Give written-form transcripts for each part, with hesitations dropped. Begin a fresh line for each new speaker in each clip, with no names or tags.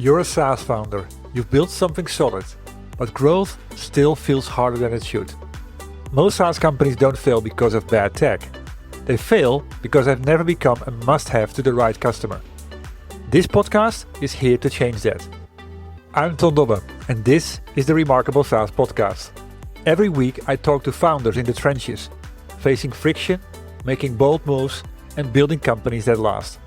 You're a SaaS founder, you've built something solid, but growth still feels harder than it should. Most SaaS companies don't fail because of bad tech. They fail because they've never become a must-have to the right customer. This podcast is here to change that. I'm Ton Dobbe, and this is the Remarkable SaaS Podcast. Every week I talk to founders in the trenches, facing friction, making bold moves, and building companies that last.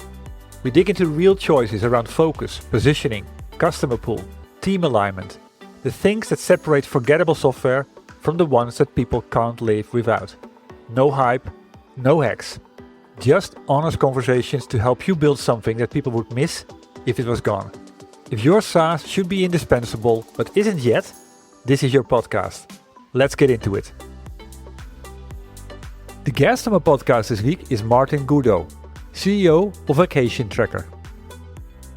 We dig into real choices around focus, positioning, customer pool, team alignment, the things that separate forgettable software from the ones that people can't live without. No hype, no hacks. Just honest conversations to help you build something that people would miss if it was gone. If your SaaS should be indispensable but isn't yet, this is your podcast. Let's get into it. The guest on my podcast this week is Martin Gourdeau, CEO of Vacation Tracker.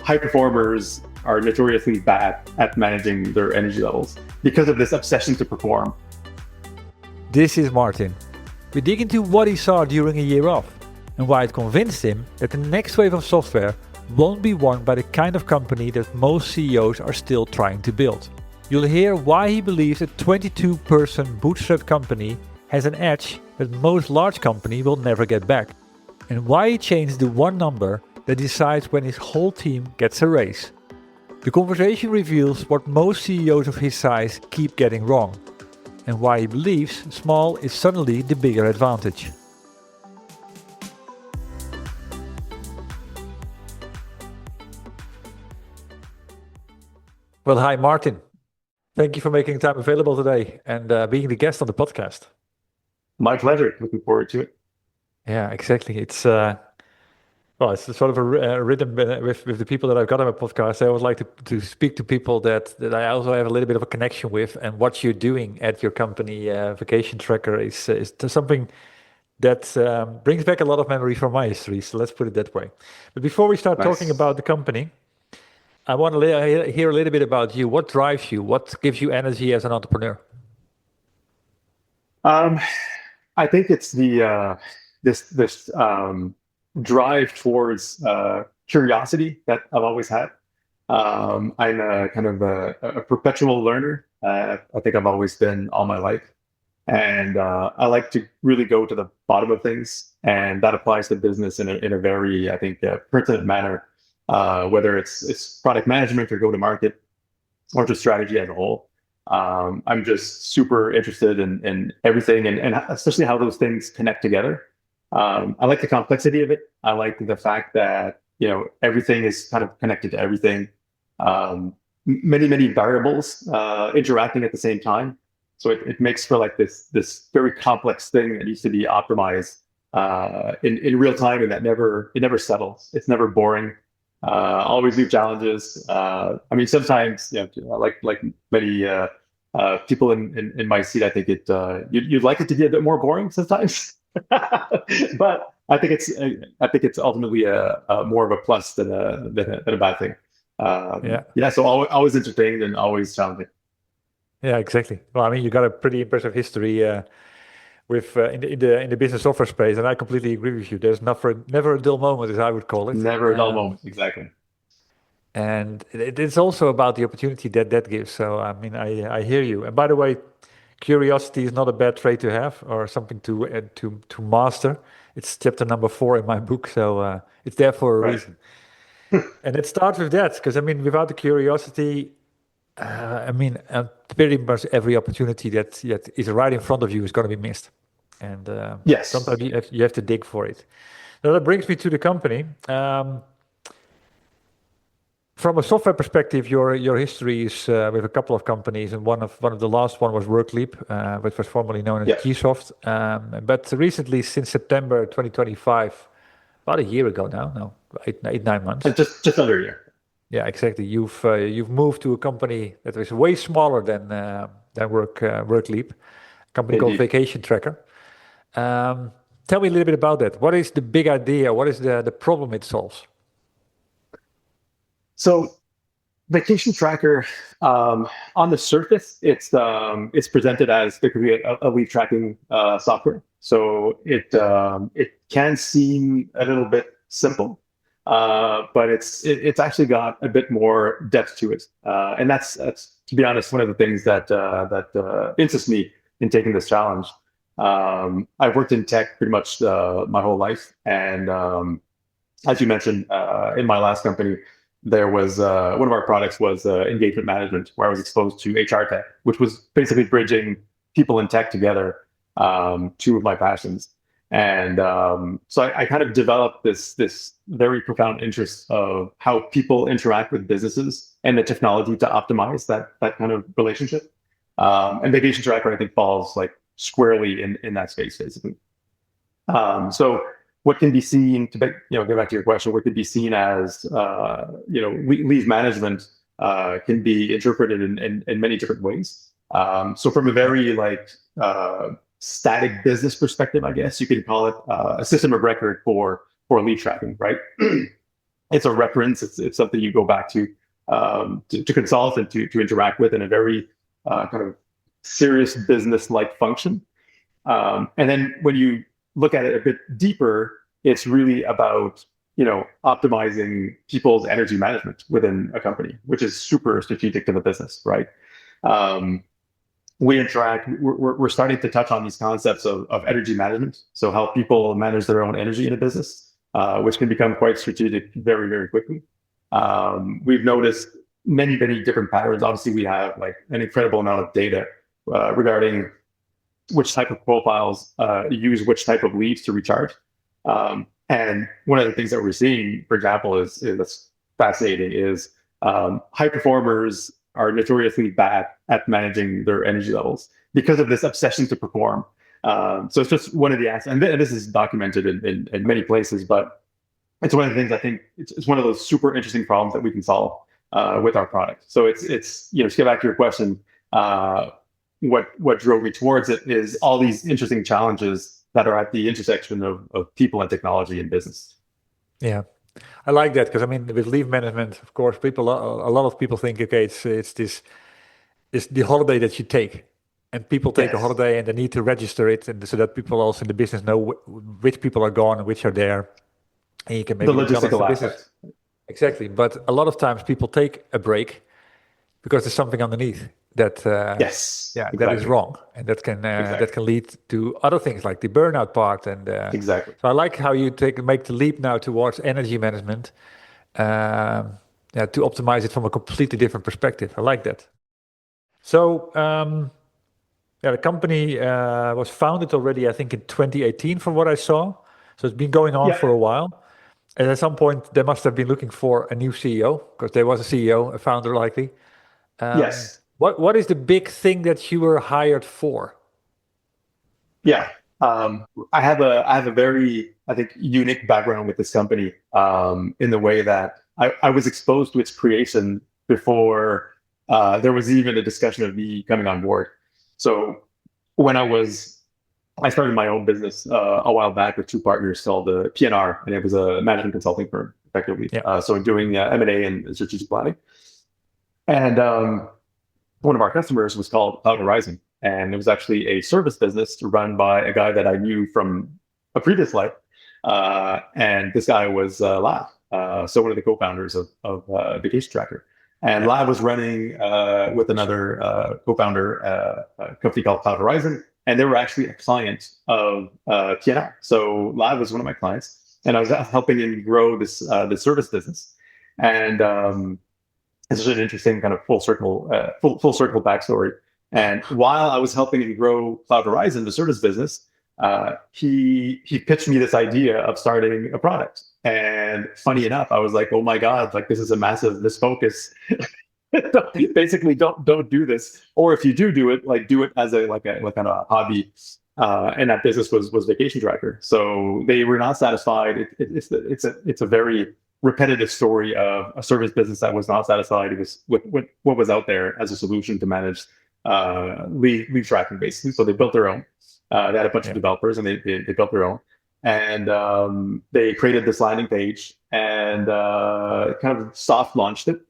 High performers are notoriously bad at managing their energy levels because of this obsession to perform.
This is Martin. We dig into what he saw during a year off and why it convinced him that the next wave of software won't be won by the kind of company that most CEOs are still trying to build. You'll hear why he believes a 22-person bootstrapped company has an edge that most large companies will never get back, and why he changed the one number that decides when his whole team gets a raise. The conversation reveals what most CEOs of his size keep getting wrong, and why he believes small is suddenly the bigger advantage. Well, hi Martin. Thank you for making time available today and being the guest on the podcast.
My pleasure. Looking forward to it.
Yeah, exactly. It's it's sort of a rhythm with the people that I've got on my podcast. I always like to speak to people that I also have a little bit of a connection with, and what you're doing at your company, Vacation Tracker, is something that brings back a lot of memories from my history. So let's put it that way. But before we start talking about the company, I want to hear a little bit about you. What drives you? What gives you energy as an entrepreneur?
I think it's the this drive towards curiosity that I've always had. I'm a kind of a perpetual learner. I think I've always been all my life, and I like to really go to the bottom of things, and that applies to business in a very, I think, pertinent manner. Whether it's product management or go to market or just strategy as a whole. I'm just super interested in everything and especially how those things connect together. I like the complexity of it. I like the fact that, everything is kind of connected to everything. Many variables interacting at the same time. So it makes for like this very complex thing that needs to be optimized in real time, and that it never settles. It's never boring. Always new challenges. Sometimes, like many people in my seat, I think you'd like it to be a bit more boring sometimes, but I think it's ultimately a more of a plus than a bad thing. So always entertained and always challenging.
Yeah, exactly. Well, you got a pretty impressive history with in the business software space, and I completely agree with you. There's never a dull moment, as I would call it.
Never a dull moment, exactly.
And it's also about the opportunity that gives. So I hear you. And by the way, curiosity is not a bad trait to have or something to master. It's chapter number 4 in my book, so it's there for a reason. And it starts with that, because without the curiosity, pretty much every opportunity that is right in front of you is going to be missed. And
yes,
sometimes you have to dig for it. Now that brings me to the company. From a software perspective, your history is with a couple of companies, and one of the last one was Workleap, which was formerly known as Keysoft. But recently, since September 2025, about a year ago now, 9 months.
Just under a year.
Yeah, exactly. You've moved to a company that was way smaller than Workleap, a company called Vacation Tracker. Tell me a little bit about that. What is the big idea? What is the problem it solves?
So, Vacation Tracker, on the surface, it's presented as a lead tracking software. So it can seem a little bit simple. but it's actually got a bit more depth to it, and that's to be honest one of the things that interests me in taking this challenge. I've worked in tech pretty much my whole life, and as you mentioned, in my last company, there was one of our products was engagement management, where I was exposed to HR tech, which was basically bridging people in tech together, two of my passions. And so I kind of developed this very profound interest of how people interact with businesses and the technology to optimize that kind of relationship. And Vacation Tracker, I think, falls like squarely in that space, basically. So what can be seen to get back to your question, what could be seen as leave management can be interpreted in many different ways. So from a very static business perspective, I guess you could call it a system of record for lead tracking, right? It's a reference. It's something you go back to consult and to interact with in a very kind of serious business-like function. And then when you look at it a bit deeper, it's really about optimizing people's energy management within a company, which is super strategic to the business, right? We're starting to touch on these concepts of energy management, so how people manage their own energy in a business, which can become quite strategic very, very quickly. We've noticed many different patterns. Obviously, we have like an incredible amount of data regarding which type of profiles use which type of leads to recharge. And one of the things that we're seeing, for example, that's fascinating, is high performers are notoriously bad at managing their energy levels because of this obsession to perform. So it's just one of the aspects, and this is documented in many places, but it's one of the things I think it's one of those super interesting problems that we can solve with our product. So it's to get back to your question, what drove me towards it is all these interesting challenges that are at the intersection of people and technology and business.
Yeah, I like that, because I mean, with leave management, of course, a lot of people think, okay, it's the holiday that you take, and people take a holiday and they need to register it, and so that people also in the business know which people are gone and which are there, and you can make
the logistical aspect.
Exactly, but a lot of times people take a break because there's something underneath that
exactly.
that is wrong, and that can lead to other things like the burnout part. And
exactly.
So I like how you make the leap now towards energy management, to optimize it from a completely different perspective. I like that. So the company was founded already, I think, in 2018, from what I saw. So it's been going on for a while. And at some point, they must have been looking for a new CEO, because there was a CEO, a founder likely.
Yes.
What is the big thing that you were hired for?
Yeah, I have a very, I think, unique background with this company, in the way that I was exposed to its creation before there was even a discussion of me coming on board. So when I started my own business a while back with two partners called PNR, and it was a management consulting firm, effectively. So doing M&A and strategic planning. And one of our customers was called Cloud Horizon, and it was actually a service business run by a guy that I knew from a previous life. And this guy was Lab, so one of the co-founders of Vacation Tracker. And Lab was running with another co-founder a company called Cloud Horizon, and they were actually a client of PNR. So Lab was one of my clients, and I was helping him grow this service business. And it's just an interesting kind of full circle backstory. And while I was helping him grow Cloud Horizon, the service business, he pitched me this idea of starting a product. And funny enough, I was like, oh my God, like this is a massive misfocus. Basically, don't do this. Or if you do it, like do it as a kind of a hobby. And that business was Vacation Tracker. So they were not satisfied. It's a very repetitive story of a service business that was not satisfied with what was out there as a solution to manage leave tracking, basically. So they built their own. They had a bunch of developers, and they built their own. And they created this landing page and kind of soft launched it.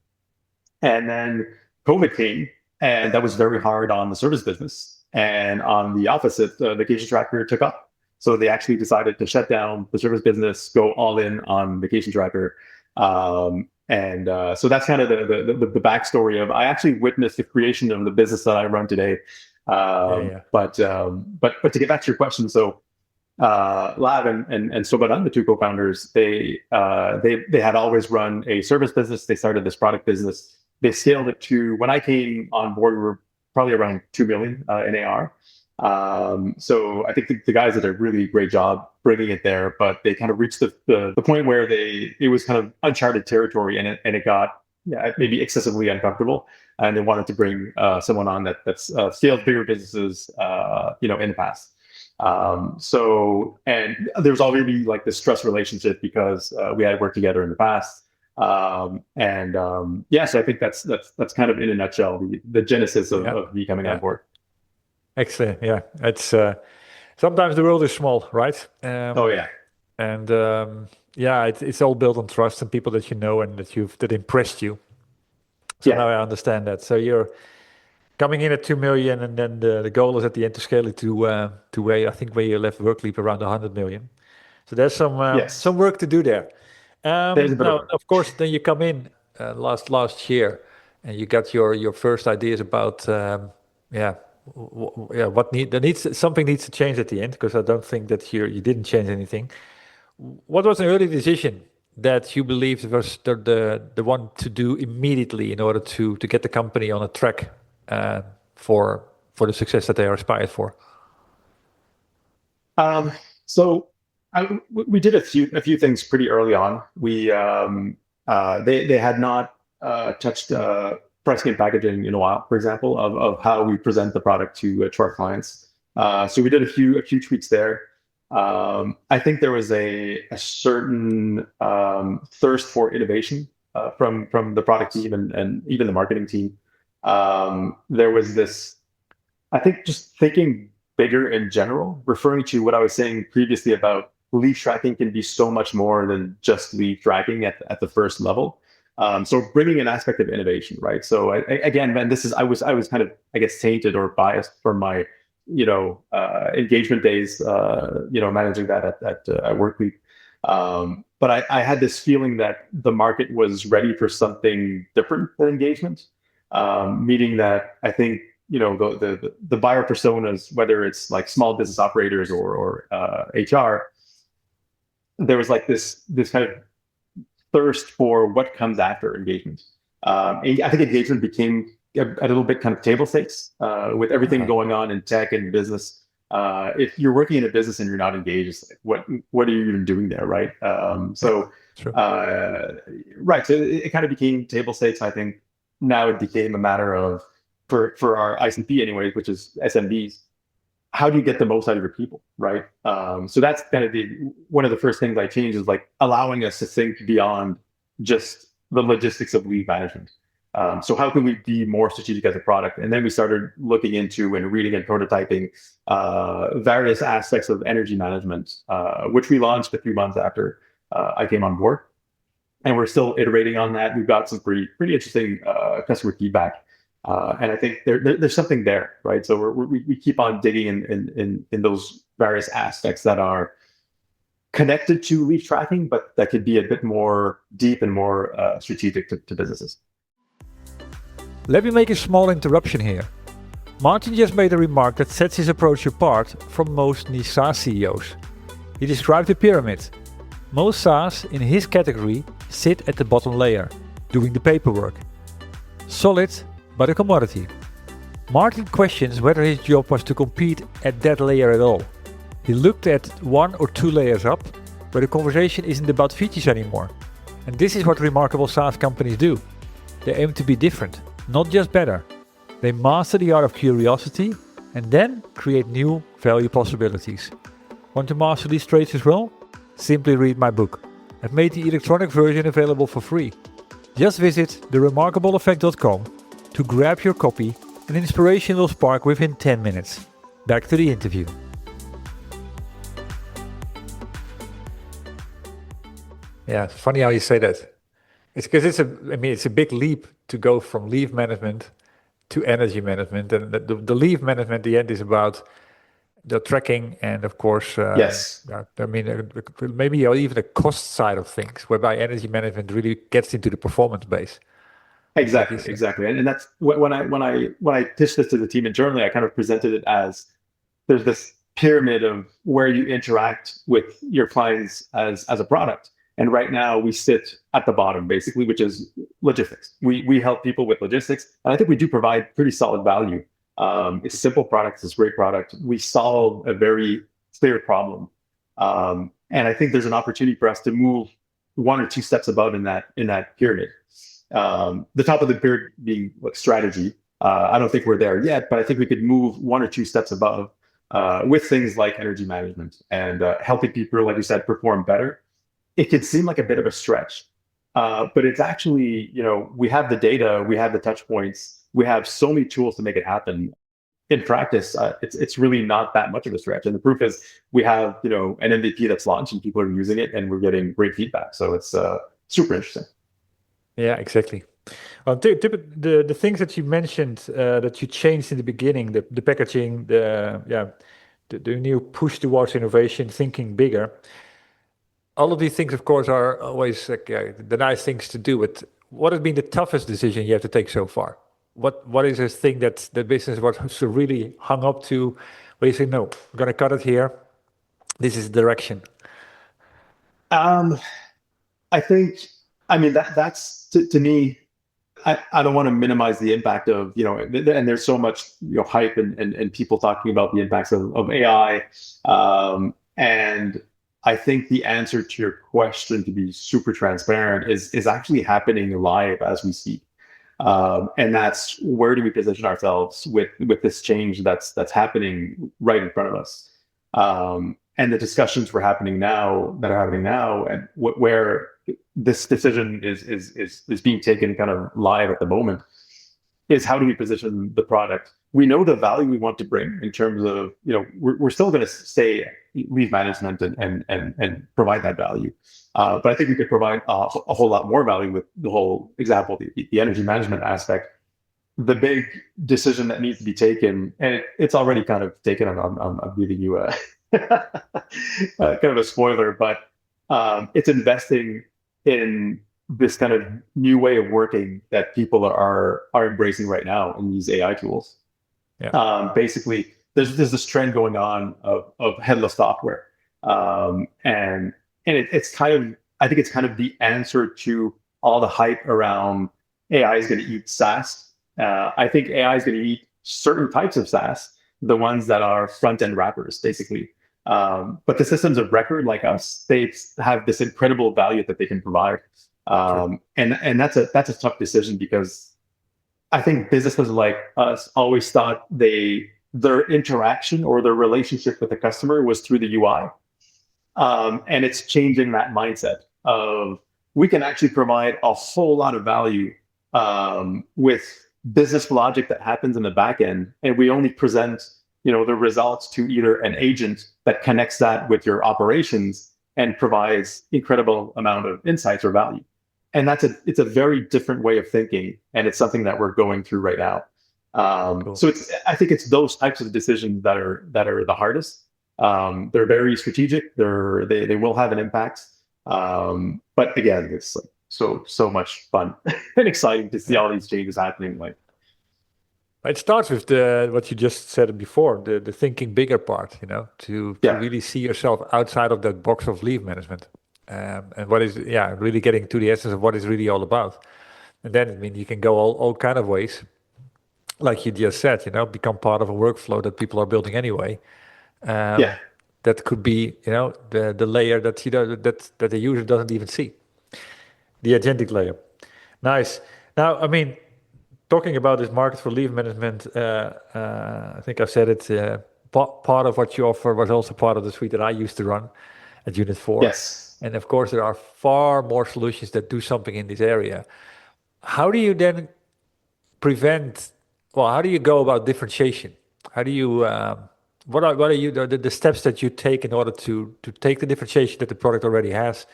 And then COVID came, and that was very hard on the service business. And on the opposite, Vacation Tracker took up. So they actually decided to shut down the service business, go all in on vacation tracker. So that's kind of the backstory of, I actually witnessed the creation of the business that I run today. But to get back to your question, so Lab and Sobadan, the two co-founders, they had always run a service business. They started this product business. They scaled it to, when I came on board, we were probably around 2 million in AR. So I think the guys did a really great job bringing it there, but they kind of reached the point where it was kind of uncharted territory, and it got maybe excessively uncomfortable, and they wanted to bring someone on that's scaled bigger businesses in the past. And there's already like this trust relationship because we had worked together in the past. So I think that's kind of in a nutshell the genesis of me coming on board.
Excellent. Yeah, it's sometimes the world is small, right? It's all built on trust and people that you know and that impressed you. So now I understand that. So you're coming in at 2 million, and then the goal is at the end to scale it to where I think where you left Workleap around 100 million. So there's some work to do there. Now, of course, then you come in last year, and you got your first ideas about something needs to change at the end, because I don't think that you didn't change anything. What was an early decision that you believed was the one to do immediately in order to get the company on a track for the success that they are aspired for?
We did a few things pretty early on. They had not touched pricing and packaging in a while, for example, of how we present the product to our clients. So we did a few tweaks there. I think there was a certain thirst for innovation from the product team and even the marketing team. There was this, I think, just thinking bigger in general, referring to what I was saying previously about leaf tracking can be so much more than just leaf tracking at the first level. So bringing an aspect of innovation, right? So I was kind of, I guess, tainted or biased from my, engagement days, managing that at Workleap. But I had this feeling that the market was ready for something different than engagement, meaning that I think, the buyer personas, whether it's like small business operators or HR, there was like this kind of thirst for what comes after engagement. And I think engagement became a little bit kind of table stakes with everything going on in tech and business. If you're working in a business and you're not engaged, what are you even doing there, right? So it kind of became table stakes. I think now it became a matter of, for our ICP anyways, which is SMBs, how do you get the most out of your people, right? So that's kind of one of the first things I changed, is like allowing us to think beyond just the logistics of lead management. So how can we be more strategic as a product? And then we started looking into and reading and prototyping various aspects of energy management, which we launched a few months after I came on board. And we're still iterating on that. We've got some pretty interesting customer feedback. And I think there's something there, right? So we keep on digging in those various aspects that are connected to leaf tracking, but that could be a bit more deep and more strategic to businesses.
Let me make a small interruption here. Martin just made a remark that sets his approach apart from most niche SaaS CEOs. He described a pyramid. Most SaaS in his category sit at the bottom layer, doing the paperwork. Solid, but a commodity. Martin questions whether his job was to compete at that layer at all. He looked at 1 or 2 layers up, where the conversation isn't about features anymore. And this is what remarkable SaaS companies do. They aim to be different, not just better. They master the art of curiosity and then create new value possibilities. Want to master these traits as well? Simply read my book. I've made the electronic version available for free. Just visit theremarkableeffect.com to grab your copy, and inspiration will spark within 10 minutes. Back to the interview. Yeah, it's funny how you say that. It's because it's a big leap to go from leave management to energy management, and the leave management at the end is about the tracking, and of course,
Yes.
I mean, maybe even the cost side of things, whereby energy management really gets into the performance base, like you
Exactly,
said.
exactly. And that's when I pitched this to the team internally, I kind of presented it as there's this pyramid of where you interact with your clients as a product. And right now we sit at the bottom, basically, which is logistics. We help people with logistics, and I think we do provide pretty solid value. It's a simple product, it's a great product. We solve a very clear problem, and I think there's an opportunity for us to move one or two steps above in that pyramid. The top of the pyramid being like strategy. I don't think we're there yet, but I think we could move one or two steps above with things like energy management and helping people, like you said, perform better. It could seem like a bit of a stretch, but it's actually, we have the data, we have the touch points, we have so many tools to make it happen. In practice, it's really not that much of a stretch. And the proof is we have, an MVP that's launched and people are using it and we're getting great feedback. So it's super interesting.
Yeah, exactly. The things that you mentioned that you changed in the beginning, the packaging, the new push towards innovation, thinking bigger. All of these things, of course, are always like, the nice things to do. But what has been the toughest decision you have to take so far? What is this thing that the business was so really hung up to, where you say, no, we're going to cut it here. This is the direction.
Um, I think, I mean, that's to me, I don't want to minimize the impact of, and there's so much, hype and people talking about the impacts of AI. And I think the answer to your question, to be super transparent, is actually happening live as we speak. And that's where do we position ourselves with this change that's happening right in front of us. And the discussions that are happening now, and where this decision is being taken kind of live at the moment, is how do we position the product? We know the value we want to bring in terms of, we're still going to stay leave management and provide that value. But I think we could provide a whole lot more value with the whole example, the energy management aspect. The big decision that needs to be taken, and it's already kind of taken, I'm giving you a kind of a spoiler, but it's investing in this kind of new way of working that people are embracing right now in these AI tools.
Yeah.
Basically, there's this trend going on of headless software, and it's kind of, I think it's kind of the answer to all the hype around AI is going to eat SaaS. I think AI is going to eat certain types of SaaS, the ones that are front-end wrappers, basically. But the systems of record like us, they have this incredible value that they can provide. And that's a tough decision, because I think businesses like us always thought their interaction or their relationship with the customer was through the UI. And it's changing that mindset of, we can actually provide a whole lot of value with business logic that happens in the back end, and we only present the results to either an agent that connects that with your operations and provides incredible amount of insights or value. And it's a very different way of thinking, and it's something that we're going through right now.
Cool.
So I think it's those types of decisions that are the hardest. They're very strategic. They will have an impact. But again, it's like so much fun and exciting to see all these changes happening. Like,
it starts with what you just said before, the thinking bigger part, to really see yourself outside of that box of leave management. And what is, really getting to the essence of what it's really all about. And then, I mean, you can go all kind of ways, like you just said, become part of a workflow that people are building anyway. That could be, the layer that that the user doesn't even see, the agentic layer. Nice. Now, I mean, talking about this market for leave management, I think I've said it. Part of what you offer was also part of the suite that I used to run at Unit 4.
yes.
And of course, there are far more solutions that do something in this area. How do you then how do you go about differentiation? How do you, what are you, the steps that you take in order to take the differentiation that the product already has,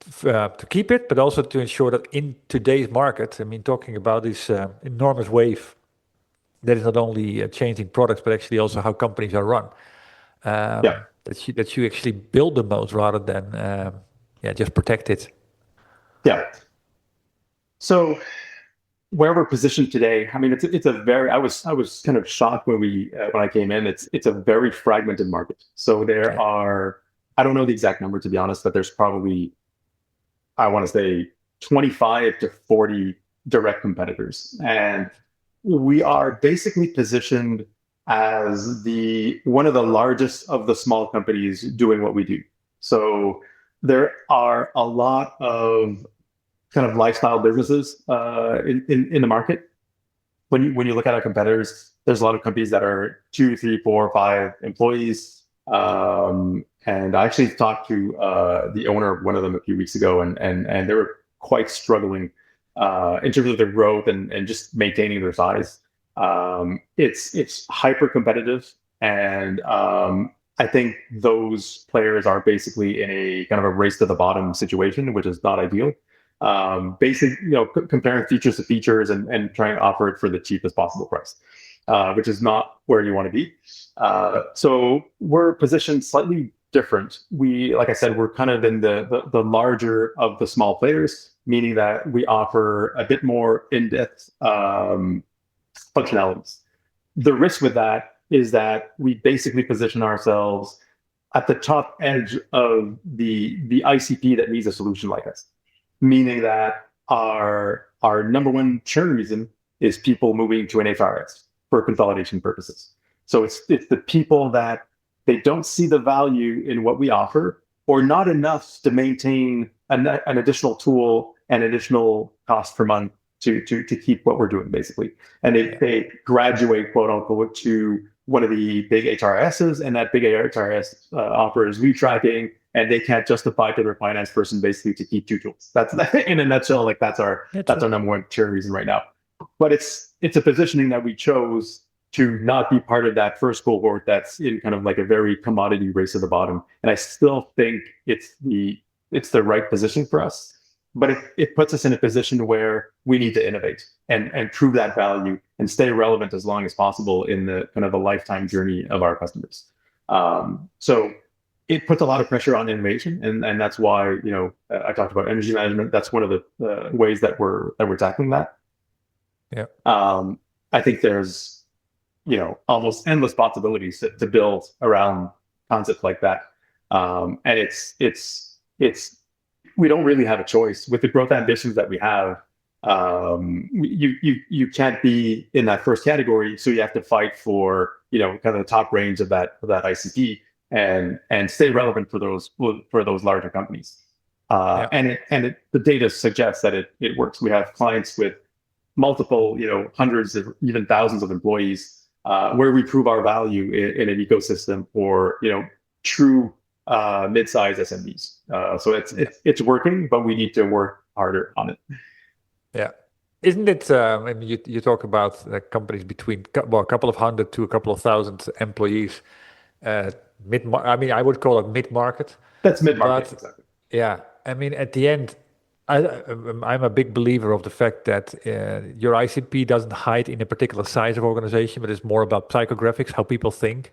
to keep it, but also to ensure that in today's market, I mean, talking about this enormous wave that is not only changing products, but actually also how companies are run.
Yeah.
that you actually build the moat rather than just protect it.
Yeah. So where we're positioned today, I mean, it's a very, I was kind of shocked when I came in. It's a very fragmented market. So there
Yeah,
are, I don't know the exact number to be honest, but there's probably, I want to say 25 to 40 direct competitors. And we are basically positioned as the one of the largest of the small companies doing what we do. So there are a lot of kind of lifestyle businesses in the market. When you look at our competitors, there's a lot of companies that are 2, 3, 4, 5 employees. And I actually talked to the owner of one of them a few weeks ago, and they were quite struggling in terms of their growth and just maintaining their size. It's hyper competitive, and I think those players are basically in a kind of a race to the bottom situation, which is not ideal. Comparing features to features and trying to offer it for the cheapest possible price, which is not where you want to be. So we're positioned slightly different. Like I said, we're kind of in the larger of the small players, meaning that we offer a bit more in-depth functionalities. The risk with that is that we basically position ourselves at the top edge of the ICP that needs a solution like us, meaning that our number one churn reason is people moving to an HRS for consolidation purposes. So it's the people that they don't see the value in what we offer, or not enough to maintain an additional tool and additional cost per month to keep what we're doing, basically. And they graduate, quote unquote, to one of the big HRSs, and that big HRS offers lead tracking, and they can't justify to their finance person basically to keep 2 tools. That's in a nutshell. Like that's our number one churn reason right now. But it's a positioning that we chose to not be part of that first cohort that's in kind of like a very commodity race to the bottom. And I still think it's the right position for us. But it puts us in a position where we need to innovate and prove that value and stay relevant as long as possible in the kind of the lifetime journey of our customers. So it puts a lot of pressure on innovation, and that's why I talked about energy management. That's one of the ways that we're tackling that.
Yeah.
I think there's almost endless possibilities to build around concepts like that, and it's we don't really have a choice with the growth ambitions that we have. You can't be in that first category, so you have to fight for kind of the top range of that ICP and stay relevant for those larger companies. And the data suggests that it works. We have clients with multiple hundreds of even thousands of employees where we prove our value in an ecosystem for true mid-sized SMBs. So it's working, but we need to work harder on it.
Yeah. Isn't it, I mean, you talk about companies between a couple of hundred to a couple of thousand employees, I mean, I would call it mid-market.
That's mid-market, exactly.
Yeah. I mean, at the end, I'm a big believer of the fact that your ICP doesn't hide in a particular size of organization, but it's more about psychographics, how people think.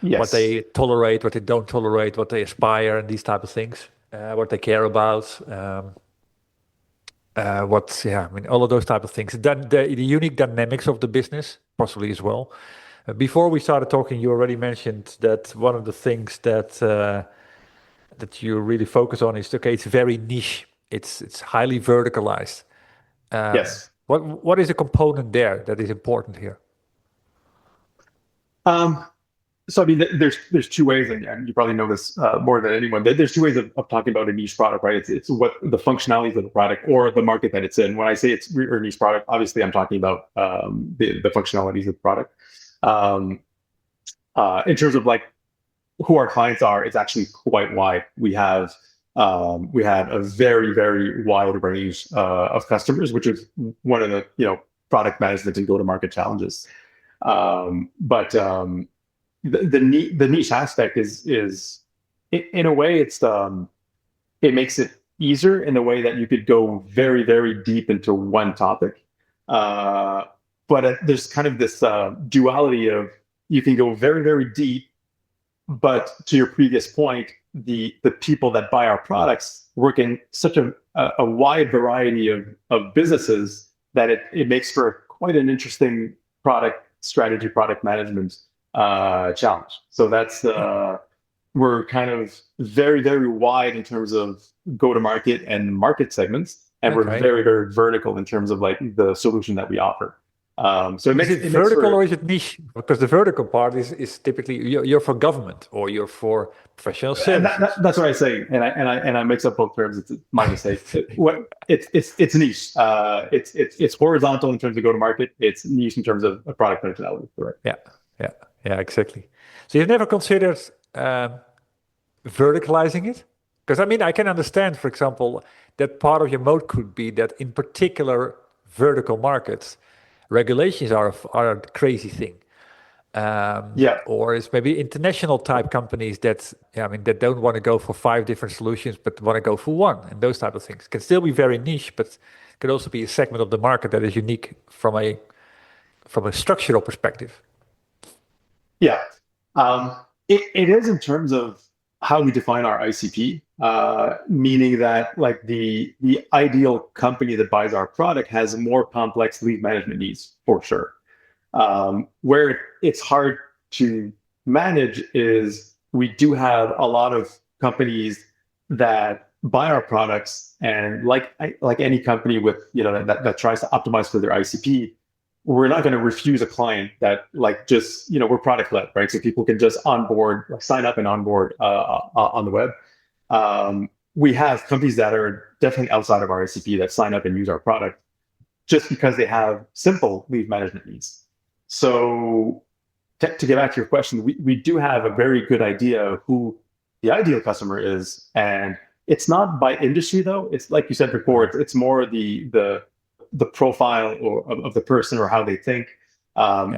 Yes.
What they tolerate, what they don't tolerate, what they aspire, and these type of things, what they care about, I mean, all of those type of things. Then the unique dynamics of the business, possibly as well. Before we started talking, you already mentioned that one of the things that you really focus on is, okay, it's very niche. It's highly verticalized.
Yes.
What is a component there that is important here?
So I mean, there's 2 ways, and you probably know this more than anyone. There's 2 ways of talking about a niche product, right? It's what the functionalities of the product or the market that it's in. When I say it's a niche product, obviously I'm talking about the functionalities of the product. In terms of like who our clients are, it's actually quite wide. We have a very, very wide range of customers, which is one of the product management and go-to-market challenges. But the niche aspect is in a way it makes it easier in the way that you could go very, very deep into one topic. But there's kind of this duality of you can go very, very deep But to your previous point, the people that buy our products work in such a wide variety of businesses that it makes for quite an interesting product strategy, product management challenge. So that's we're kind of very, very wide in terms of go-to-market and market segments, and we're very, very vertical in terms of like the solution that we offer. So
is it vertical or is it niche? Because the vertical part is typically you're for government or you're for professional services.
That's what I say, and I mix up both terms. It's my mistake. It's niche. It's horizontal in terms of go-to-market. It's niche in terms of product functionality. Correct.
Yeah, exactly. So you've never considered verticalizing it? Because I mean, I can understand, for example, that part of your moat could be that in particular vertical markets, regulations are a crazy thing. Or it's maybe international type companies that don't want to go for 5 different solutions, but want to go for one, and those type of things can still be very niche, but could also be a segment of the market that is unique from a structural perspective.
Yeah, it is in terms of how we define our ICP, meaning that like the ideal company that buys our product has more complex lead management needs for sure. Where it's hard to manage is we do have a lot of companies that buy our products, and like any company with that tries to optimize for their ICP, we're not going to refuse a client that like just we're product led, right? So people can just onboard, like sign up and onboard on the web. We have companies that are definitely outside of our ICP that sign up and use our product just because they have simple lead management needs. So to get back to your question, we do have a very good idea of who the ideal customer is, and it's not by industry though. It's like you said before, it's more the profile of the person or how they think.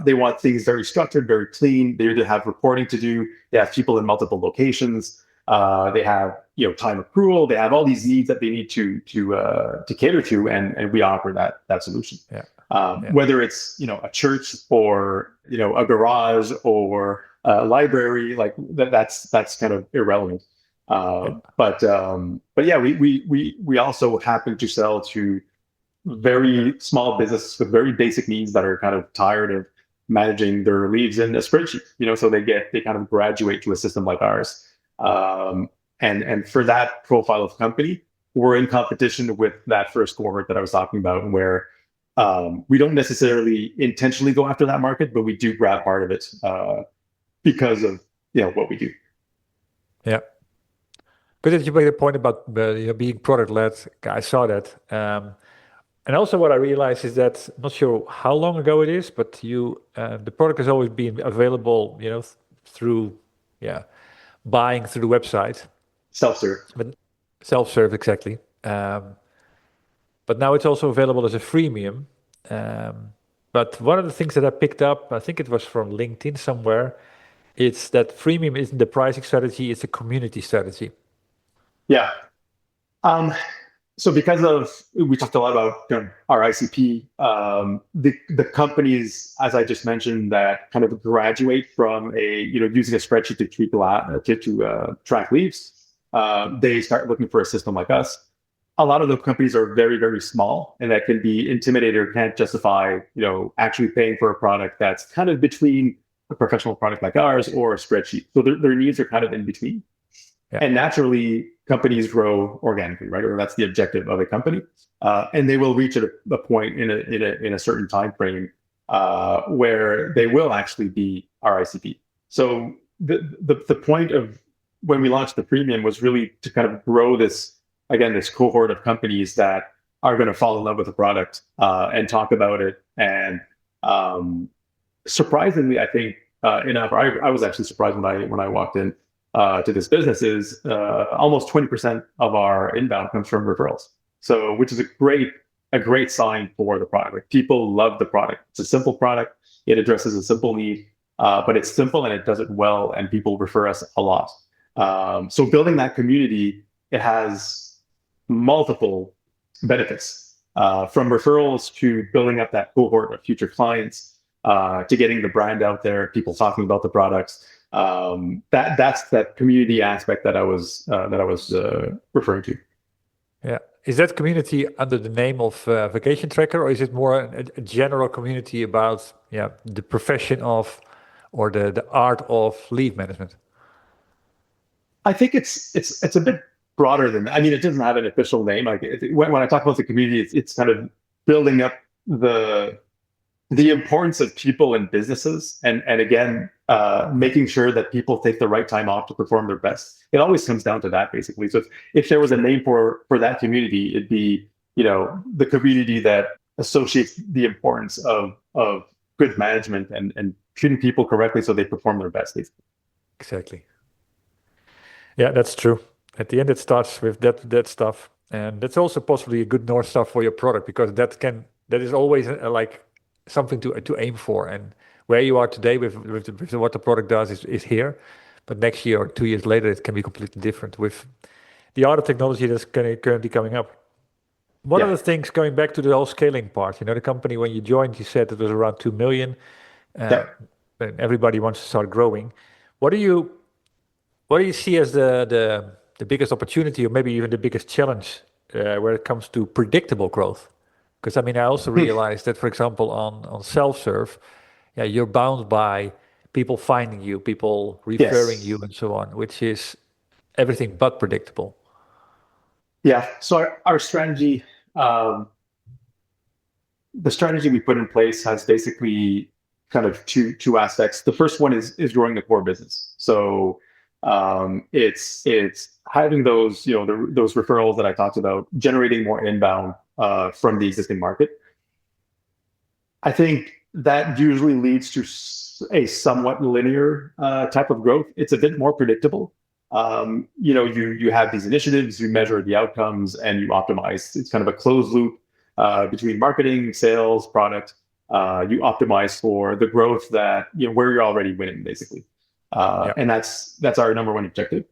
They want things very structured, very clean. They either have reporting to do. They have people in multiple locations. They have time accrual. They have all these needs that they need to cater to, and we offer that solution. Whether it's a church or a garage or a library, like that's kind of irrelevant. But yeah, we also happen to sell to very small businesses with very basic needs that are kind of tired of managing their leads in a spreadsheet, so they kind of graduate to a system like ours. And for that profile of company, we're in competition with that first cohort that I was talking about, where we don't necessarily intentionally go after that market, but we do grab part of it because of what we do.
Yeah. Good that you made a point about being product led. I saw that. And also what I realized is that, I'm not sure how long ago it is, but the product has always been available, through buying through the website. Self-serve, exactly. But now it's also available as a freemium. But one of the things that I picked up, I think it was from LinkedIn somewhere, it's that freemium isn't the pricing strategy, it's a community strategy.
Yeah. So because we talked a lot about our ICP, the companies, as I just mentioned, that kind of graduate from using a spreadsheet to track leads, they start looking for a system like us. A lot of the companies are very, very small, and that can be intimidated or can't justify actually paying for a product that's kind of between a professional product like ours or a spreadsheet. So their needs are kind of in between. And naturally, companies grow organically, right? Or that's the objective of a company, and they will reach a point in a certain time frame where they will actually be our ICP. So the point of when we launched the premium was really to kind of grow this cohort of companies that are going to fall in love with the product and talk about it. And surprisingly, I think I was actually surprised when I walked in to this business is almost 20% of our inbound comes from referrals. So, which is a great sign for the product. Like, people love the product. It's a simple product. It addresses a simple need, but it's simple and it does it well, and people refer us a lot. So building that community, it has multiple benefits, from referrals to building up that cohort of future clients, to getting the brand out there, people talking about the products. That's that community aspect that I was referring to.
Yeah. Is that community under the name of Vacation Tracker, or is it more a general community about the profession of or the art of leave management?
I think it's a bit broader than that. I mean, it doesn't have an official name. Like when I talk about the community, it's kind of building up the importance of people and businesses, and again, making sure that people take the right time off to perform their best. It always comes down to that, basically. So if there was a name for that community, it'd be the community that associates the importance of good management and treating people correctly so they perform their best, basically.
Exactly. Yeah, that's true. At the end, it starts with that stuff, and that's also possibly a good North Star for your product, because that is always like something to aim for. And where you are today with what the product does is here, but next year or 2 years later, it can be completely different with the other technology that's currently coming up. One of the things, going back to the whole scaling part, the company, when you joined, you said it was around 2 million, and everybody wants to start growing. What do you see as the biggest opportunity, or maybe even the biggest challenge, where it comes to predictable growth? Because I also realized that, for example, on self-serve, you're bound by people finding you, people referring you, and so on, which is everything but predictable.
Yeah. So our strategy, the strategy we put in place has basically kind of two aspects. The first one is growing the core business. So it's having those those referrals that I talked about, generating more inbound from the existing market. I think that usually leads to a somewhat linear type of growth. It's a bit more predictable. You have these initiatives, you measure the outcomes, and you optimize. It's kind of a closed loop between marketing, sales, product. You optimize for the growth that where you're already winning, basically. And that's our number one objective.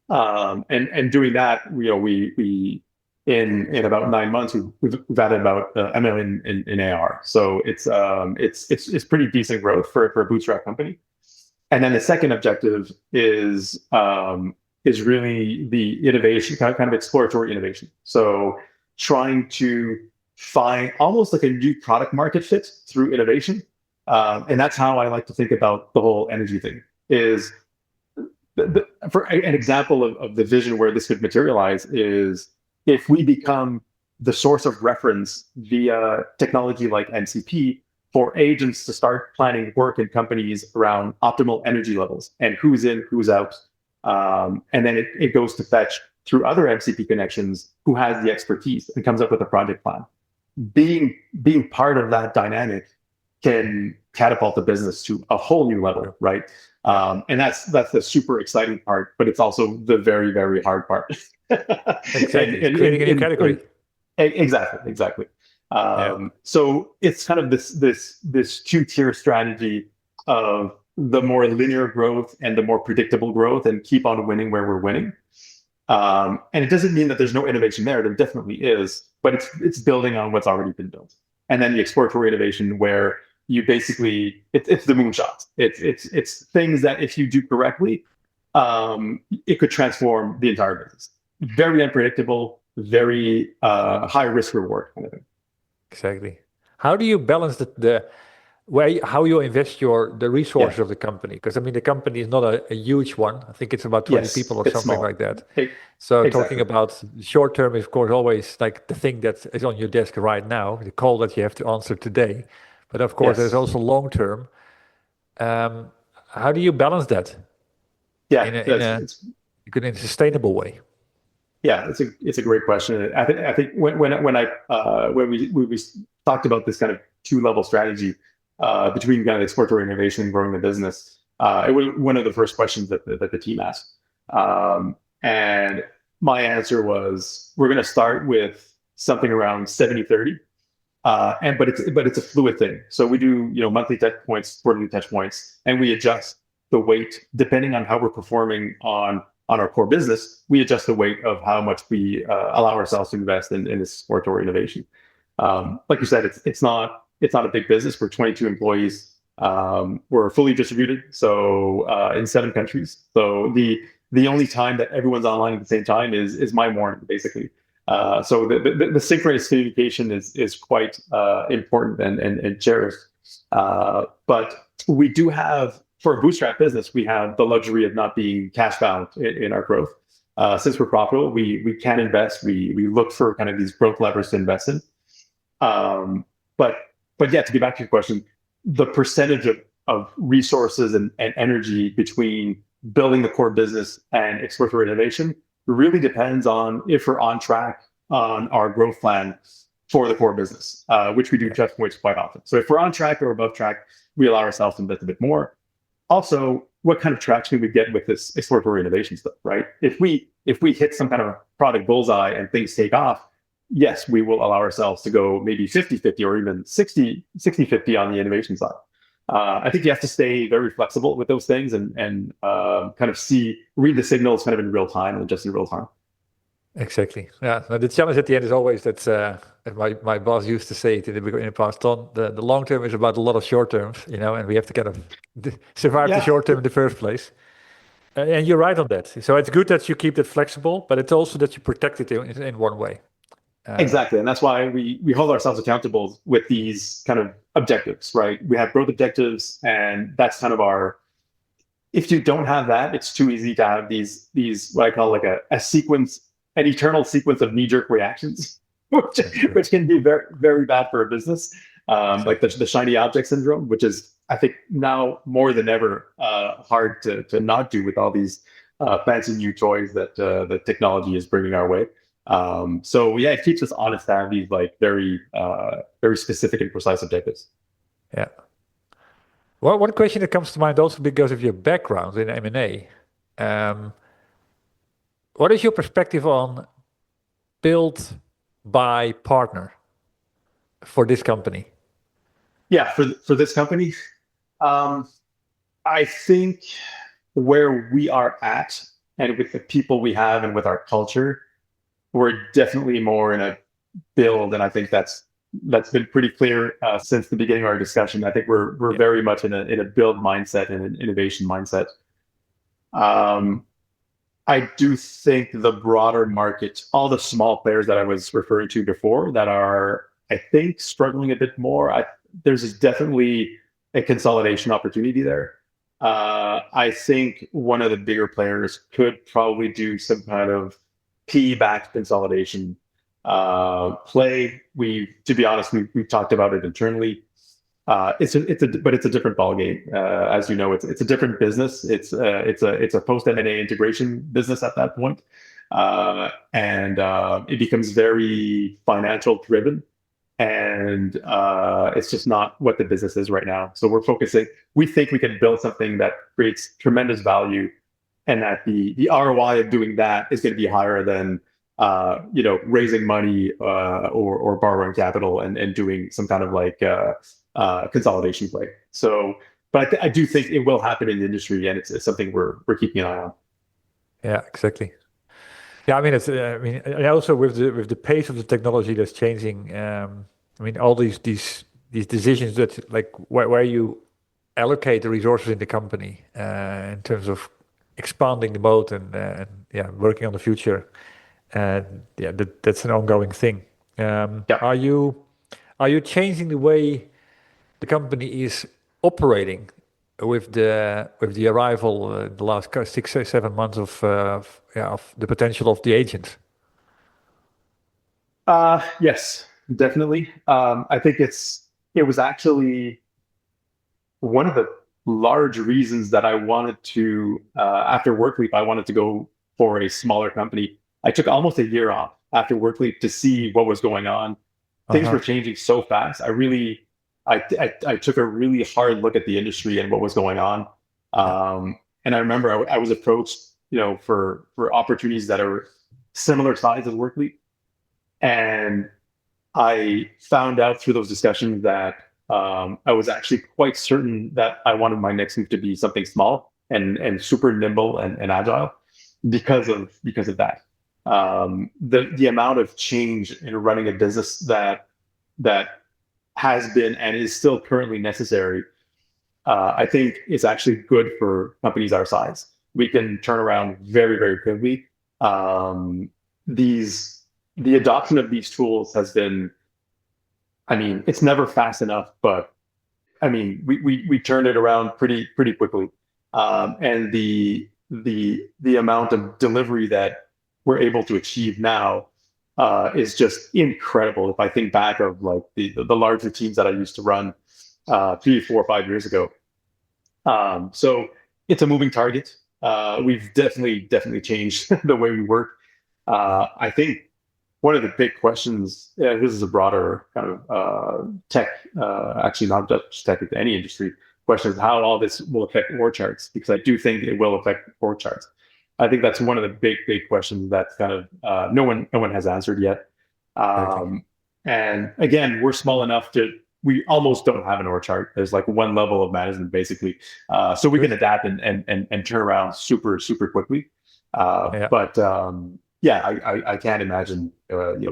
And doing that, we in about 9 months we've added about $1 million in ARR. So it's pretty decent growth for a bootstrap company. And then the second objective is really the innovation, kind of exploratory innovation. So trying to find almost like a new product market fit through innovation. And that's how I like to think about the whole energy thing. Is for an example of the vision where this could materialize is if we become the source of reference via technology like MCP for agents to start planning work in companies around optimal energy levels and who's in, who's out. And then it goes to fetch through other MCP connections who has the expertise and comes up with a project plan. Being part of that dynamic can catapult the business to a whole new level, right? And that's the super exciting part, but it's also the very, very hard part.
Exactly. Creating a new category.
Exactly. So it's kind of this two-tier strategy of the more linear growth and the more predictable growth, and keep on winning where we're winning. And it doesn't mean that there's no innovation there. There definitely is, but it's building on what's already been built. And then the exploratory innovation, where you basically it's the moonshot. It's things that if you do correctly, it could transform the entire business. Very unpredictable, very high risk reward kind of thing.
Exactly. How do you balance how you invest the resources of the company? Because the company is not a huge one. I think it's about 20 people or something small. Like that. So exactly. Talking about short term is of course always like the thing that is on your desk right now, the call that you have to answer today. But of course, there's also long term. How do you balance that?
Yeah,
in a sustainable way.
Yeah, it's a great question. I think when we talked about this kind of 2-level strategy between kind of exploratory innovation and growing the business, it was one of the first questions that the team asked, and my answer was we're going to start with something around 70-30, but it's a fluid thing. So we do monthly touch points, quarterly touch points, and we adjust the weight depending on how we're performing on our core business. We adjust the weight of how much we allow ourselves to invest in this exploratory innovation. Like you said, it's not a big business. We're 22 employees. We're fully distributed, so in 7 countries. So the only time that everyone's online at the same time is my morning, basically. So the synchronous communication is quite important and cherished. But we do have, for a bootstrap business, we have the luxury of not being cash bound in our growth. Since we're profitable, we can invest. We look for kind of these growth levers to invest in. Um, but yeah, to get back to your question, the percentage of resources and energy between building the core business and exploratory innovation really depends on if we're on track on our growth plan for the core business, which we do checkpoints quite often. So if we're on track or above track, we allow ourselves to invest a bit more. Also, what kind of traction we get with this exploratory innovation stuff, right? If we hit some kind of product bullseye and things take off, yes, we will allow ourselves to go maybe 50-50 or even 60-50 on the innovation side. I think you have to stay very flexible with those things and kind of read the signals kind of in real time and adjust in real time.
Exactly. Yeah. Now, the challenge at the end is always that my boss used to say it in the past, Ton, the long term is about a lot of short terms, and we have to kind of survive the short term in the first place. And you're right on that. So it's good that you keep it flexible, but it's also that you protect it in one way.
Exactly. And that's why we hold ourselves accountable with these kind of objectives, right? We have growth objectives, and that's kind of if you don't have that, it's too easy to have these what I call like a sequence, an eternal sequence of knee-jerk reactions, which can be very, very bad for a business. Like the shiny object syndrome, which is, I think, now more than ever hard to not do with all these fancy new toys that the technology is bringing our way. So yeah, it keeps us honest to have these like very specific and precise objectives.
Yeah. Well, one question that comes to mind also because of your background in M&A. What is your perspective on build, buy, partner for this company?
Yeah, for this company, I think where we are at and with the people we have and with our culture, we're definitely more in a build, and I think that's been pretty clear since the beginning of our discussion. I think we're very much in a build mindset and an innovation mindset. I do think the broader market, all the small players that I was referring to before that are, I think, struggling a bit more, there's definitely a consolidation opportunity there. I think one of the bigger players could probably do some kind of PE-backed consolidation play. To be honest, we talked about it internally. But it's a different ballgame. As you know, it's a different business. It's a post M&A integration business at that point, and it becomes very financial driven, and it's just not what the business is right now. So we're focusing. We think we can build something that creates tremendous value, and that the ROI of doing that is going to be higher than raising money or borrowing capital and doing some kind of like consolidation play. So, but I do think it will happen in the industry, and it's something we're keeping an eye on.
Yeah, exactly. Yeah, I mean, and also with the pace of the technology that's changing. All these decisions that like where you allocate the resources in the company in terms of expanding the moat and working on the future. That's an ongoing thing. Are you changing the way the company is operating with the arrival the last 6-7 months of the potential of the agent?
Yes, definitely. I think it was actually one of the large reasons that I wanted to after Workleap, I wanted to go for a smaller company. I took almost a year off after Workleap to see what was going on. Things were changing so fast. I took a really hard look at the industry and what was going on. And I remember I was approached, for opportunities that are similar size as Workleap. And I found out through those discussions that I was actually quite certain that I wanted my next move to be something small and super nimble and agile because of that. The amount of change in running a business that has been and is still currently necessary I think is actually good for companies our size. We can turn around very, very quickly. The adoption of these tools has been, I mean, it's never fast enough, but I mean, we turned it around pretty quickly. And the amount of delivery that we're able to achieve now is just incredible. If I think back of like the larger teams that I used to run 3, 4, 5 years ago. So it's a moving target. We've definitely changed the way we work. I think one of the big questions, this is a broader kind of tech, actually not just tech, it's any industry question, is how all this will affect org charts, because I do think it will affect org charts. I think that's one of the big questions that kind of no one has answered yet. And again, we're small enough we almost don't have an org chart. There's like one level of management basically, so we can adapt and turn around super quickly. But I can't imagine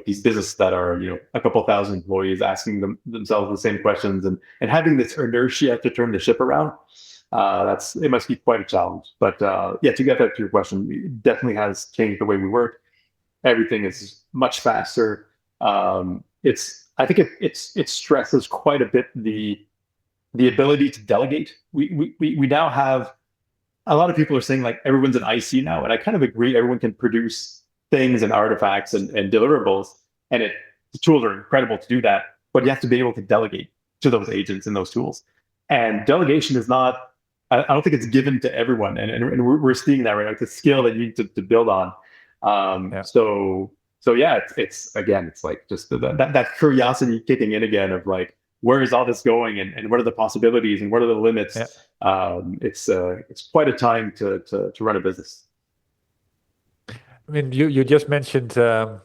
these businesses that are a couple thousand employees asking themselves the same questions and having this inertia to turn the ship around. It must be quite a challenge. But to get back to your question, it definitely has changed the way we work. Everything is much faster. I think it stresses quite a bit the ability to delegate. We now have a lot of people are saying like everyone's an IC now, and I kind of agree. Everyone can produce things and artifacts and deliverables, and the tools are incredible to do that. But you have to be able to delegate to those agents and those tools. And delegation is not. I don't think it's given to everyone, and we're seeing that right. Like the skill that you need to build on. So yeah, it's again, it's like just that curiosity kicking in again of like, where is all this going, and what are the possibilities, and what are the limits? It's quite a time to run a business.
I mean, you just mentioned that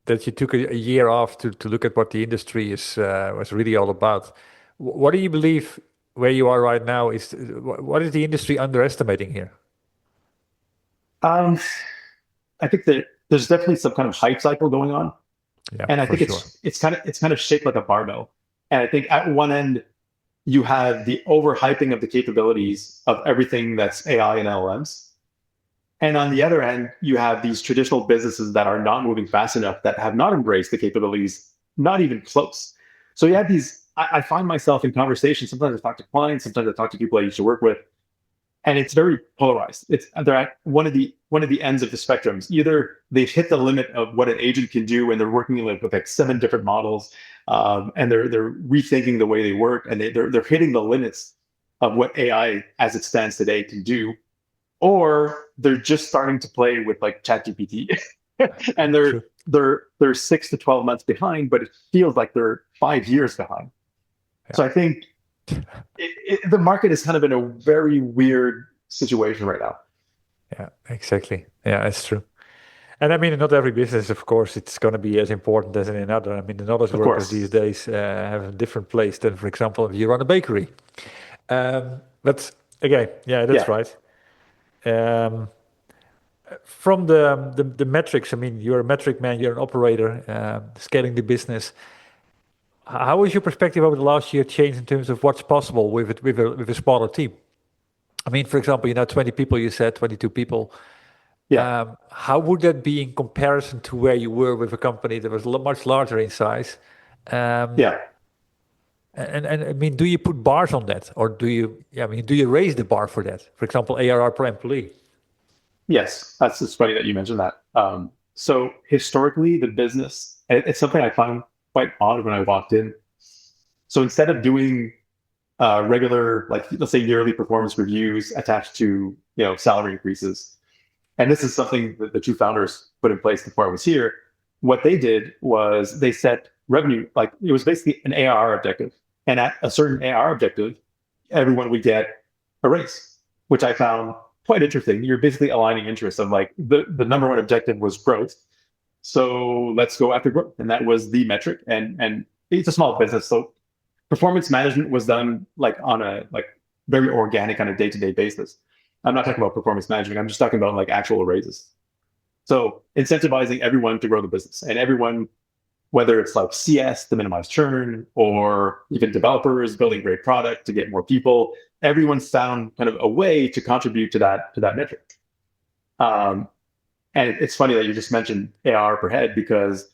you took a year off to look at what the industry was really all about. What do you believe where you are right now what is the industry underestimating here?
I think that there's definitely some kind of hype cycle going on, and I think it's kind of shaped like a barbell. And I think at one end you have the overhyping of the capabilities of everything that's AI and LLMs, and on the other end you have these traditional businesses that are not moving fast enough, that have not embraced the capabilities, not even close. So you have these. I find myself in conversations. Sometimes I talk to clients, sometimes I talk to people I used to work with, and it's very polarized. They're at one of the ends of the spectrums. Either they've hit the limit of what an agent can do, and they're working with like 7 different models, and they're rethinking the way they work, and they're hitting the limits of what AI as it stands today can do, or they're just starting to play with like ChatGPT, and they're 6 to 12 months behind, but it feels like they're 5 years behind. So I think the market is kind of in a very weird situation right now.
Yeah, exactly. Yeah, that's true. And I mean, not every business, of course, it's going to be as important as in another. I mean, the knowledge workers these days have a different place than, for example, if you run a bakery. But again, that's right. From the metrics, I mean, you're a metric man, you're an operator, scaling the business. How has your perspective over the last year changed in terms of what's possible with a smaller team? I mean, for example, 20 people, you said 22 people. How would that be in comparison to where you were with a company that was much larger in size? And I mean, do you put bars on that, or do you raise the bar for that? For example, ARR per employee.
Yes, it's funny that you mentioned that. So historically, the business, it's something I found quite odd when I walked in. So instead of doing regular, like let's say yearly performance reviews attached to salary increases, and this is something that the 2 founders put in place before I was here, what they did was they set revenue, like it was basically an ARR objective, and at a certain ARR objective, everyone would get a raise, which I found quite interesting. You're basically aligning interests of like the number one objective was growth. So let's go after growth. And that was the metric. And it's a small business. So performance management was done like on a very organic on a day-to-day basis. I'm not talking about performance management. I'm just talking about like actual raises. So incentivizing everyone to grow the business, and everyone whether it's like CS to minimize churn, or even developers building great product to get more people. Everyone's found kind of a way to contribute to that metric. And it's funny that you just mentioned ARR per head, because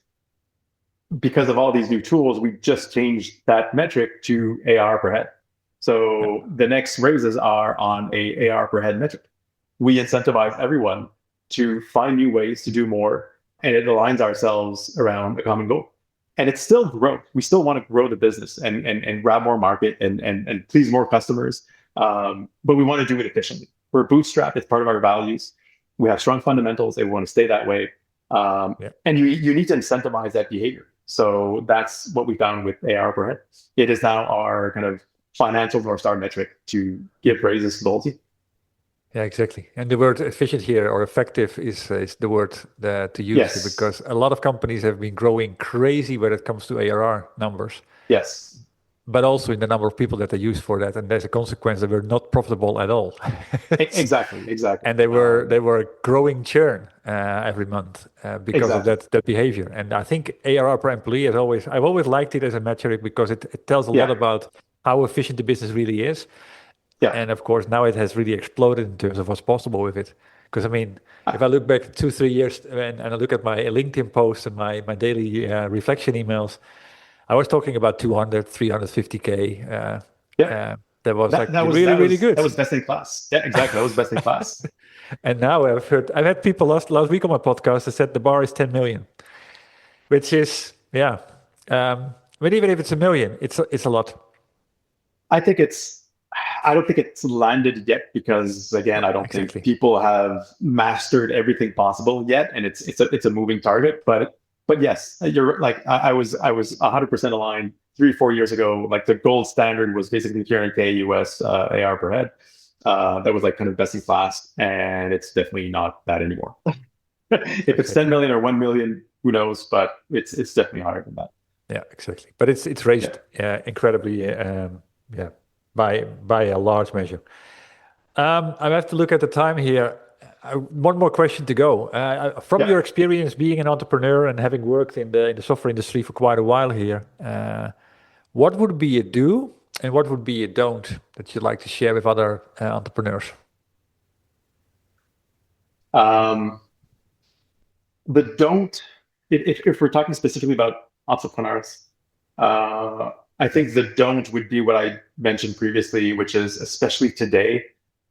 of all these new tools, we just changed that metric to ARR per head. So the next raises are on a ARR per head metric. We incentivize everyone to find new ways to do more, and it aligns ourselves around a common goal. And it's still growth. We still want to grow the business and grab more market and please more customers. But we want to do it efficiently. We're bootstrapped. It's part of our values. We have strong fundamentals. And we want to stay that way. And you need to incentivize that behavior. So that's what we found with ARR per head. It is now our kind of financial North Star metric to give raises to the whole team.
Yeah, exactly. And the word efficient here, or effective, is the word to use.
Yes.
Because a lot of companies have been growing crazy when it comes to ARR numbers.
Yes.
But also in the number of people that they use for that, and there's a consequence that we're not profitable at all.
Exactly.
And they were growing churn every month because of that behavior. And I think ARR per employee I've always liked it as a metric, because it tells a lot about how efficient the business really is.
Yeah.
And of course, now it has really exploded in terms of what's possible with it. Because I mean, if I look back 2-3 years and I look at my LinkedIn posts and my daily reflection emails, I was talking about 200, 350K. That was really good.
That was best in class. Yeah, exactly. That was best in class.
And now I've had people last week on my podcast that said the bar is 10 million, which is, but even if it's a million, it's a lot.
I don't think it's landed yet, because again, I don't think people have mastered everything possible yet, and it's a moving target. But yes, you're like, I was 100% aligned 3-4 years ago. Like, the gold standard was basically 300K US AR per head. That was like kind of best in class, and it's definitely not that anymore. If it's 10 million or 1 million, who knows? But it's definitely higher than that.
Yeah, exactly. But it's raised incredibly, by a large measure. I have to look at the time here. One more question to go. From your experience being an entrepreneur and having worked in the software industry for quite a while here, what would be a do and what would be a don't that you'd like to share with other entrepreneurs?
The don't, if we're talking specifically about entrepreneurs, I think the don't would be what I mentioned previously, which is, especially today,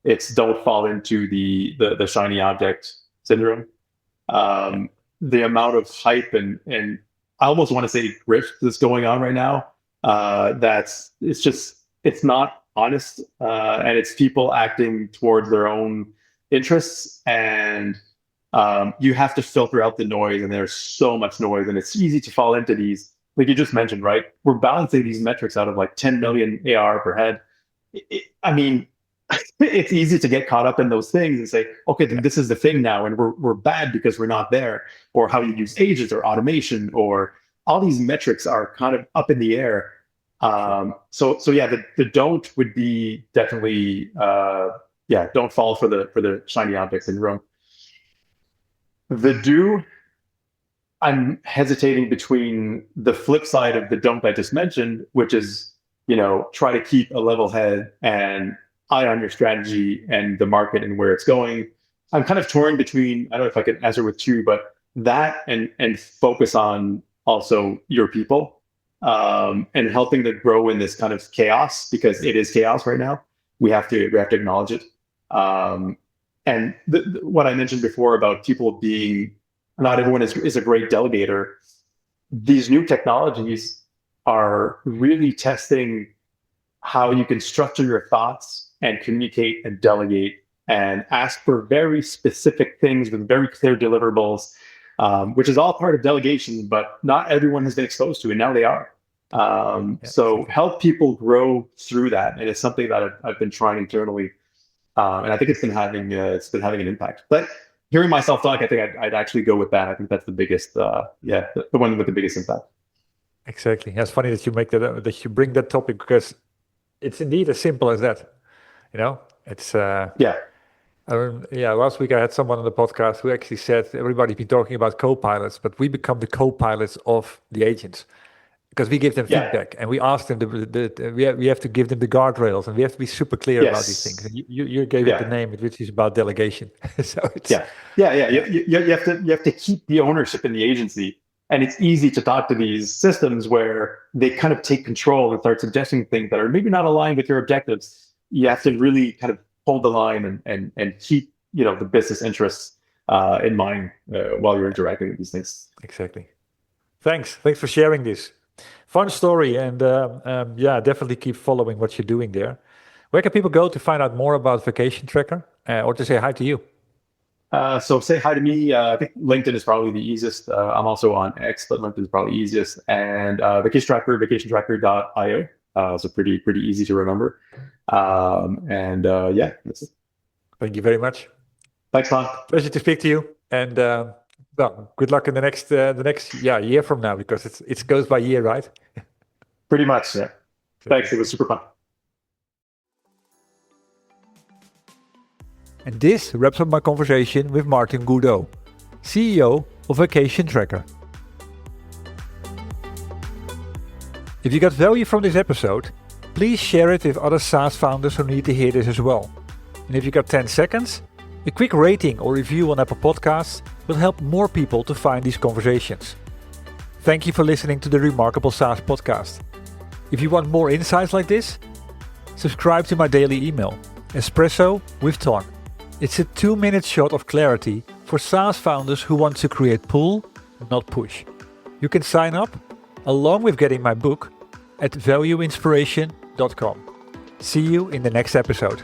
it's don't fall into the shiny object syndrome. The amount of hype and I almost want to say grift that's going on right now, it's not honest, and it's people acting towards their own interests, and you have to filter out the noise, and there's so much noise, and it's easy to fall into these. Like you just mentioned, right? We're balancing these metrics out of like 10 million ARR per head. I mean, it's easy to get caught up in those things and say, okay, then this is the thing now, and we're bad because we're not there. Or how you use agents or automation, or all these metrics are kind of up in the air. So the don't would be definitely don't fall for the shiny object syndrome. The do, I'm hesitating between the flip side of the don't I just mentioned, which is, try to keep a level head and eye on your strategy and the market and where it's going. I'm kind of torn between, I don't know if I can answer with two, but that and focus on also your people, and helping them grow in this kind of chaos, because it is chaos right now. We have to acknowledge it. And what I mentioned before about people being, not everyone is a great delegator. These new technologies are really testing how you can structure your thoughts and communicate and delegate and ask for very specific things with very clear deliverables, which is all part of delegation, but not everyone has been exposed to it. Now they are. So help people grow through that. And it's something that I've been trying internally. And I think it's been having an impact. But hearing myself talk, I think I'd actually go with that. I think that's the biggest, the one with the biggest impact.
Exactly. Yeah, it's funny that you that you bring that topic, because it's indeed as simple as that. It's Last week I had someone on the podcast who actually said everybody's been talking about co-pilots, but we become the co-pilots of the agents because we give them
Yeah.
feedback and we ask them, we have to give them the guardrails and we have to be super clear about these things. And you gave it the name, which is about delegation. So it's
You have to keep the ownership in the agency. And it's easy to talk to these systems where they kind of take control and start suggesting things that are maybe not aligned with your objectives. You have to really kind of hold the line and keep the business interests in mind while you're interacting with these things.
Exactly. Thanks for sharing this. Fun story, and definitely keep following what you're doing there. Where can people go to find out more about Vacation Tracker or to say hi to you?
So say hi to me. I think LinkedIn is probably the easiest. I'm also on X, but LinkedIn is probably easiest. And Vacation Tracker, vacationtracker.io. So pretty easy to remember. That's it.
Thank you very much.
Thanks, Lon.
Pleasure to speak to you. And good luck in the next year from now, because it goes by year, right?
Pretty much, yeah. Thanks. It was super fun.
And this wraps up my conversation with Martin Gourdeau, CEO of Vacation Tracker. If you got value from this episode, please share it with other SaaS founders who need to hear this as well. And if you got 10 seconds, a quick rating or review on Apple Podcasts will help more people to find these conversations. Thank you for listening to the Remarkable SaaS podcast. If you want more insights like this, subscribe to my daily email, Espresso with Ton. It's a 2-minute shot of clarity for SaaS founders who want to create pull, not push. You can sign up, along with getting my book, at valueinspiration.com. See you in the next episode.